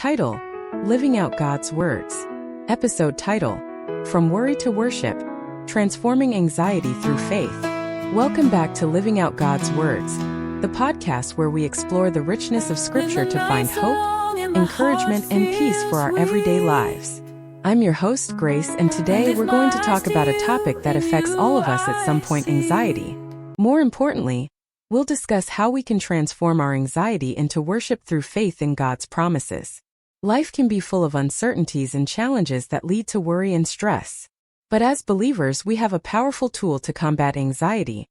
Title: Living Out God's Words. Episode title: From Worry to Worship, Transforming Anxiety Through Faith. Welcome back to Living Out God's Words, the podcast where we explore the richness of Scripture to find hope, encouragement, and peace for our everyday lives. I'm your host, Grace, and today we're going to talk about a topic that affects all of us at some point: anxiety. More importantly, we'll discuss how we can transform our anxiety into worship through faith in God's promises. Life can be full of uncertainties and challenges that lead to worry and stress. But as believers, we have a powerful tool to combat anxiety: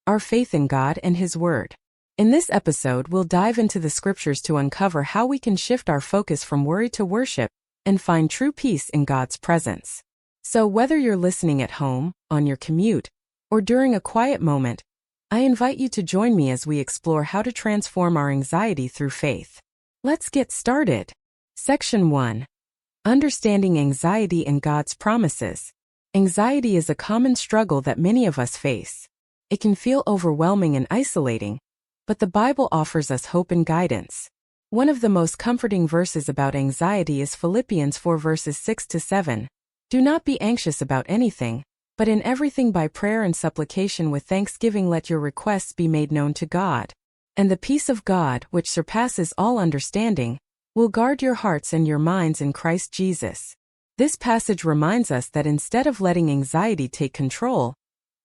our faith in God and His Word. In this episode, we'll dive into the Scriptures to uncover how we can shift our focus from worry to worship and find true peace in God's presence. So whether you're listening at home, on your commute, or during a quiet moment, I invite you to join me as we explore how to transform our anxiety through faith. Let's get started. Section 1. Understanding Anxiety and God's Promises. Anxiety is a common struggle that many of us face. It can feel overwhelming and isolating, but the Bible offers us hope and guidance. One of the most comforting verses about anxiety is Philippians 4 verses 6-7. Do not be anxious about anything, but in everything by prayer and supplication with thanksgiving let your requests be made known to God. And the peace of God, which surpasses all understanding, will guard your hearts and your minds in Christ Jesus. This passage reminds us that instead of letting anxiety take control,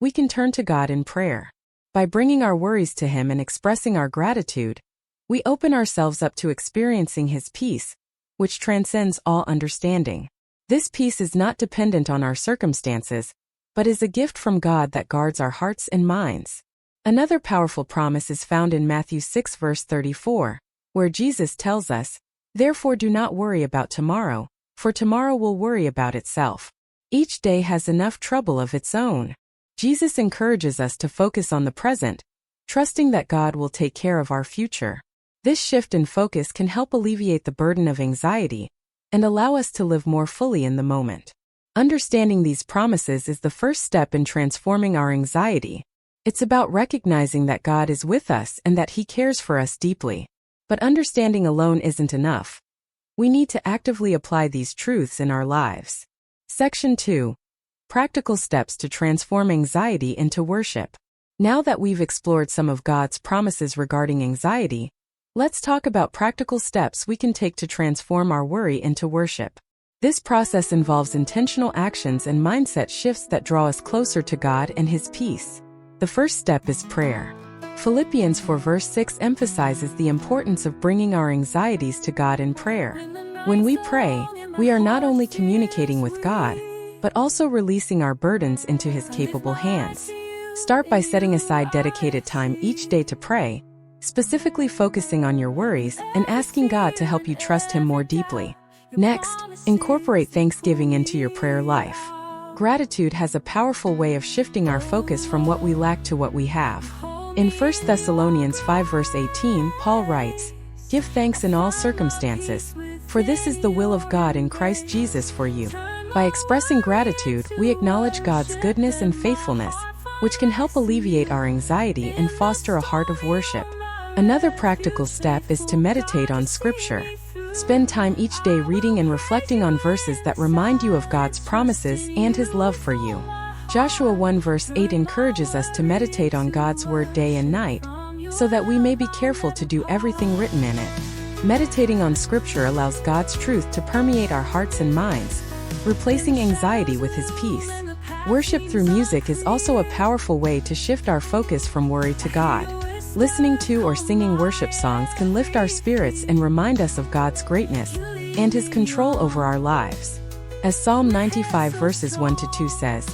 we can turn to God in prayer. By bringing our worries to Him and expressing our gratitude, we open ourselves up to experiencing His peace, which transcends all understanding. This peace is not dependent on our circumstances, but is a gift from God that guards our hearts and minds. Another powerful promise is found in Matthew 6 verse 34, where Jesus tells us, "Therefore do not worry about tomorrow, for tomorrow will worry about itself. Each day has enough trouble of its own." Jesus encourages us to focus on the present, trusting that God will take care of our future. This shift in focus can help alleviate the burden of anxiety and allow us to live more fully in the moment. Understanding these promises is the first step in transforming our anxiety. It's about recognizing that God is with us and that He cares for us deeply. But understanding alone isn't enough. We need to actively apply these truths in our lives. Section 2. Practical steps to transform anxiety into worship. Now that we've explored some of God's promises regarding anxiety, let's talk about practical steps we can take to transform our worry into worship. This process involves intentional actions and mindset shifts that draw us closer to God and His peace. The first step is prayer. Philippians 4 verse 6 emphasizes the importance of bringing our anxieties to God in prayer. When we pray, we are not only communicating with God, but also releasing our burdens into His capable hands. Start by setting aside dedicated time each day to pray, specifically focusing on your worries and asking God to help you trust Him more deeply. Next, incorporate thanksgiving into your prayer life. Gratitude has a powerful way of shifting our focus from what we lack to what we have. In 1 Thessalonians 5 verse 18, Paul writes, "Give thanks in all circumstances, for this is the will of God in Christ Jesus for you." By expressing gratitude, we acknowledge God's goodness and faithfulness, which can help alleviate our anxiety and foster a heart of worship. Another practical step is to meditate on Scripture. Spend time each day reading and reflecting on verses that remind you of God's promises and His love for you. Joshua 1 verse 8 encourages us to meditate on God's Word day and night, so that we may be careful to do everything written in it. Meditating on Scripture allows God's truth to permeate our hearts and minds, replacing anxiety with His peace. Worship through music is also a powerful way to shift our focus from worry to God. Listening to or singing worship songs can lift our spirits and remind us of God's greatness and His control over our lives. As Psalm 95 verses 1-2 says,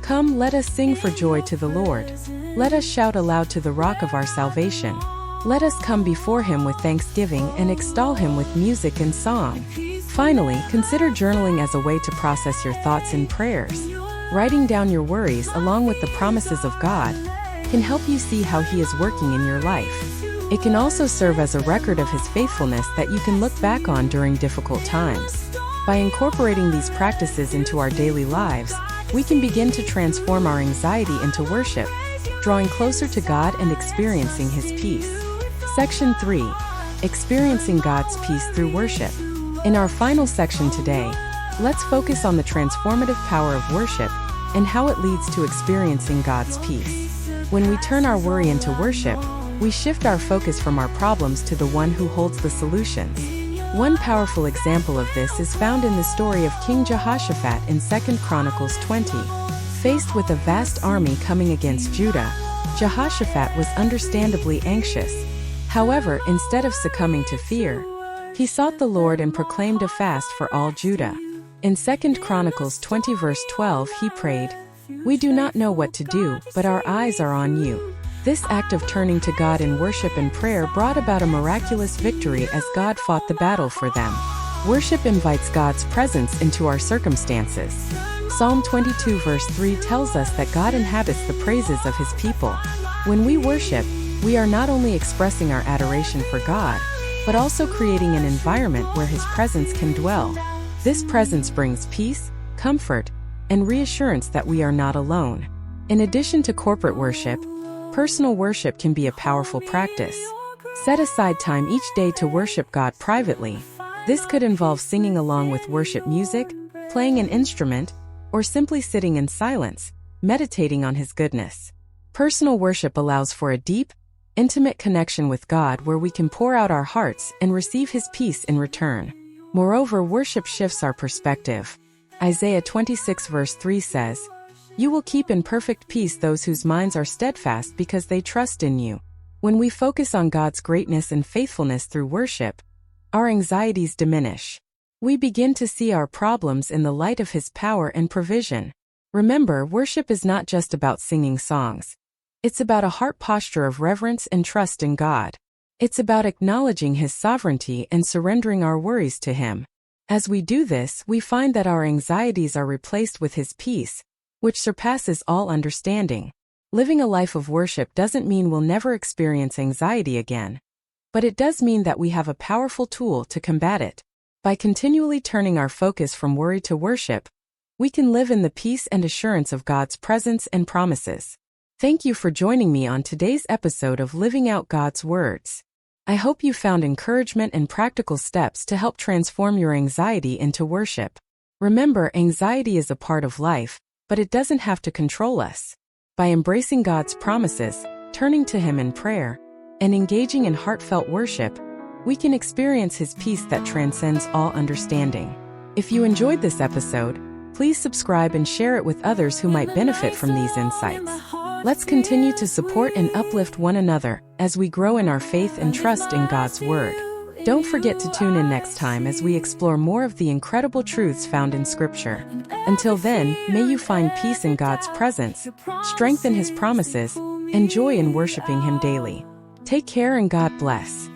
"Come, let us sing for joy to the Lord. Let us shout aloud to the rock of our salvation. Let us come before Him with thanksgiving and extol Him with music and song." Finally, consider journaling as a way to process your thoughts and prayers. Writing down your worries along with the promises of God can help you see how He is working in your life. It can also serve as a record of His faithfulness that you can look back on during difficult times. By incorporating these practices into our daily lives, we can begin to transform our anxiety into worship, drawing closer to God and experiencing His peace. Section 3. Experiencing God's peace through worship. In our final section today, let's focus on the transformative power of worship and how it leads to experiencing God's peace. When we turn our worry into worship, we shift our focus from our problems to the one who holds the solutions. One powerful example of this is found in the story of King Jehoshaphat in 2 Chronicles 20. Faced with a vast army coming against Judah, Jehoshaphat was understandably anxious. However, instead of succumbing to fear, he sought the Lord and proclaimed a fast for all Judah. In 2 Chronicles 20 verse 12 he prayed, "We do not know what to do, but our eyes are on you." This act of turning to God in worship and prayer brought about a miraculous victory as God fought the battle for them. Worship invites God's presence into our circumstances. Psalm 22 verse 3 tells us that God inhabits the praises of his people. When we worship, we are not only expressing our adoration for God, but also creating an environment where his presence can dwell. This presence brings peace, comfort, and reassurance that we are not alone. In addition to corporate worship, personal worship can be a powerful practice. Set aside time each day to worship God privately. This could involve singing along with worship music, playing an instrument, or simply sitting in silence, meditating on his goodness. Personal worship allows for a deep, intimate connection with God where we can pour out our hearts and receive his peace in return. Moreover, worship shifts our perspective. Isaiah 26 verse 3 says, "You will keep in perfect peace those whose minds are steadfast because they trust in you." When we focus on God's greatness and faithfulness through worship, our anxieties diminish. We begin to see our problems in the light of his power and provision. Remember, worship is not just about singing songs. It's about a heart posture of reverence and trust in God. It's about acknowledging his sovereignty and surrendering our worries to him. As we do this, we find that our anxieties are replaced with his peace, which surpasses all understanding. Living a life of worship doesn't mean we'll never experience anxiety again, but it does mean that we have a powerful tool to combat it. By continually turning our focus from worry to worship, we can live in the peace and assurance of God's presence and promises. Thank you for joining me on today's episode of Living Out God's Words. I hope you found encouragement and practical steps to help transform your anxiety into worship. Remember, anxiety is a part of life, but it doesn't have to control us. By embracing God's promises, turning to him in prayer, and engaging in heartfelt worship, we can experience his peace that transcends all understanding. If you enjoyed this episode, please subscribe and share it with others who might benefit from these insights. Let's continue to support and uplift one another as we grow in our faith and trust in God's Word. Don't forget to tune in next time as we explore more of the incredible truths found in Scripture. Until then, may you find peace in God's presence, strength in his promises, and joy in worshiping him daily. Take care and God bless.